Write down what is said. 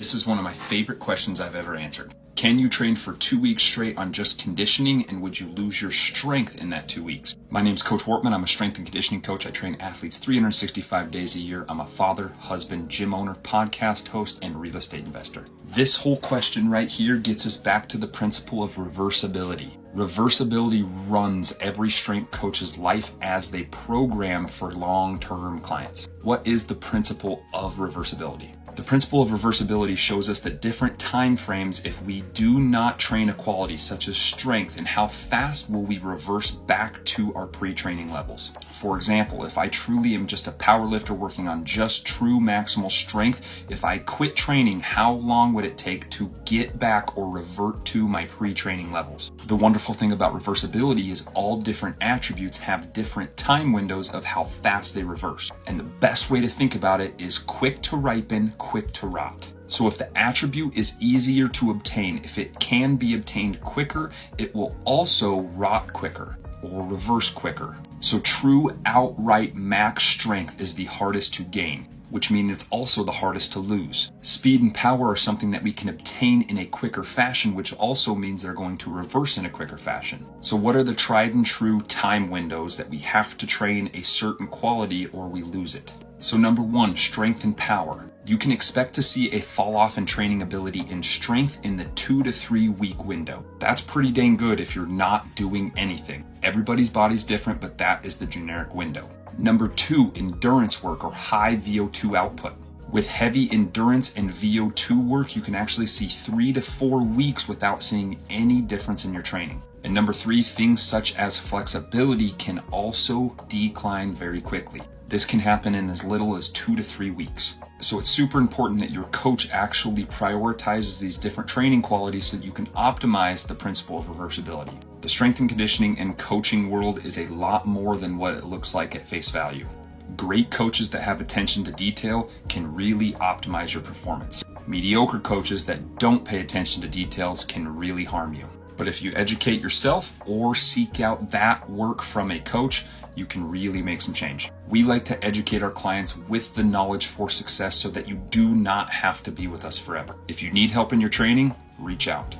This is one of my favorite questions I've ever answered. Can you train for 2 weeks straight on just conditioning, and would you lose your strength in that 2 weeks? My name's Coach Wortman. I'm a strength and conditioning coach. I train athletes 365 days a year. I'm a father, husband, gym owner, podcast host, and real estate investor. This whole question right here gets us back to the principle of reversibility. Reversibility runs every strength coach's life as they program for long-term clients. What is the principle of reversibility? The principle of reversibility shows us that different time frames, if we do not train a quality such as strength, and how fast will we reverse back to our pre-training levels. For example, if I truly am just a power lifter working on just true maximal strength, if I quit training, how long would it take to get back or revert to my pre-training levels? The wonderful thing about reversibility is all different attributes have different time windows of how fast they reverse. And the best way to think about it is quick to ripen, quick to rot. So if the attribute is easier to obtain, if it can be obtained quicker, it will also rot quicker or reverse quicker. So true outright max strength is the hardest to gain, which means it's also the hardest to lose. Speed and power are something that we can obtain in a quicker fashion, which also means they're going to reverse in a quicker fashion. So what are the tried and true time windows that we have to train a certain quality or we lose it? So number one, strength and power. You can expect to see a fall off in training ability in strength in the 2 to 3 week window. That's pretty dang good if you're not doing anything. Everybody's body's different, but that is the generic window. Number two, endurance work or high VO2 output. With heavy endurance and VO2 work, you can actually see 3 to 4 weeks without seeing any difference in your training. And number three, things such as flexibility can also decline very quickly. This can happen in as little as 2 to 3 weeks. So it's super important that your coach actually prioritizes these different training qualities so that you can optimize the principle of reversibility. The strength and conditioning and coaching world is a lot more than what it looks like at face value. Great coaches that have attention to detail can really optimize your performance. Mediocre coaches that don't pay attention to details can really harm you. But if you educate yourself or seek out that work from a coach, you can really make some change. We like to educate our clients with the knowledge for success so that you do not have to be with us forever. If you need help in your training, reach out.